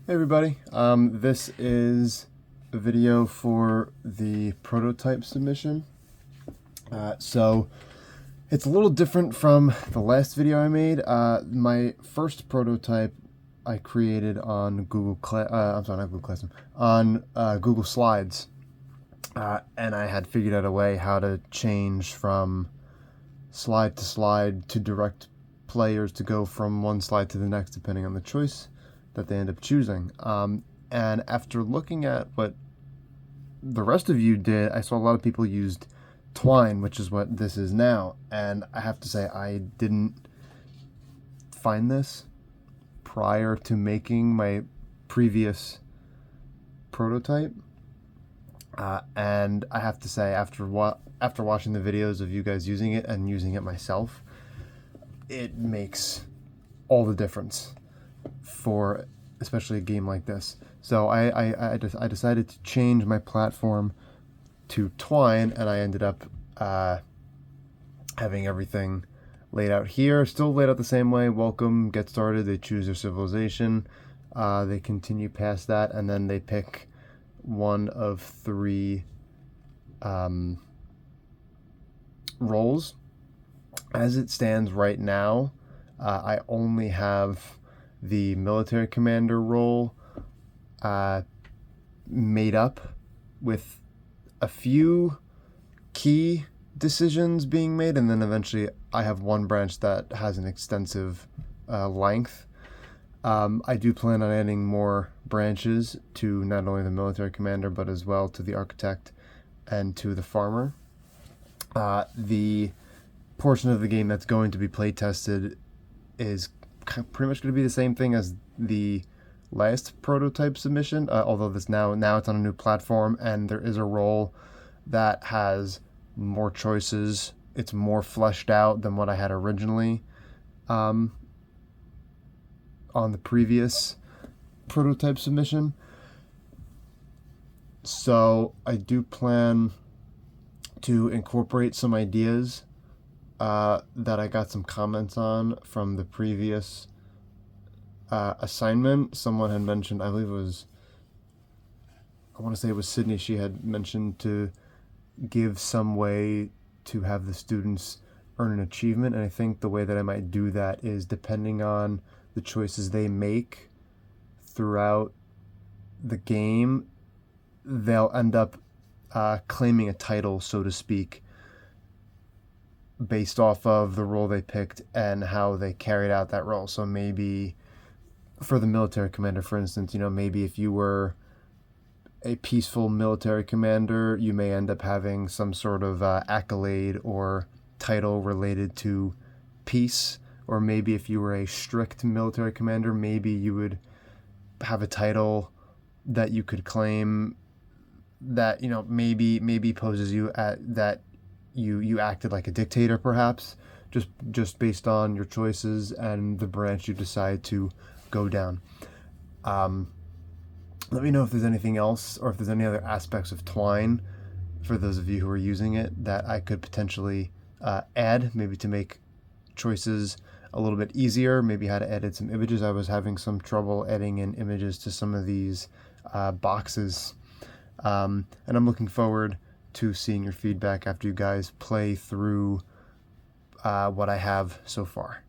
Hey everybody, this is a video for the prototype submission. So it's a little different from the last video I made. My first prototype I created on Google Slides, and I had figured out a way how to change from slide to slide to direct players to go from one slide to the next depending on the choice that they end up choosing. And after looking at what the rest of you did, I saw a lot of people used Twine, which is what this is now. And I have to say, I didn't find this prior to making my previous prototype. And I have to say, after watching the videos of you guys using it and using it myself, it makes all the difference for especially a game like this. So I decided to change my platform to Twine, and I ended up having everything laid out here, still laid out the same way. Welcome, get started, they choose their civilization, they continue past that, and then they pick one of three roles. As it stands right now, I only have the military commander role made up, with a few key decisions being made, and then eventually I have one branch that has an extensive length. I do plan on adding more branches to not only the military commander but as well to the architect and to the farmer. The portion of the game that's going to be play tested is pretty much going to be the same thing as the last prototype submission, although this now it's on a new platform, and there is a role that has more choices. It's more fleshed out than what I had originally on the previous prototype submission. So I do plan to incorporate some ideas that I got some comments on from the previous assignment. Someone had mentioned, I want to say it was Sydney, she had mentioned to give some way to have the students earn an achievement, and I think the way that I might do that is, depending on the choices they make throughout the game, they'll end up claiming a title, so to speak, based off of the role they picked and how they carried out that role. So maybe for the military commander, for instance, maybe if you were a peaceful military commander, you may end up having some sort of accolade or title related to peace. Or maybe if you were a strict military commander, maybe you would have a title that you could claim that, maybe poses you at that you acted like a dictator, perhaps, just based on your choices and the branch you decide to go down. Let me know if there's anything else, or if there's any other aspects of Twine, for those of you who are using it, that I could potentially add, maybe to make choices a little bit easier. Maybe how to edit some images. I was having some trouble adding in images to some of these boxes. And I'm looking forward to seeing your feedback after you guys play through what I have so far.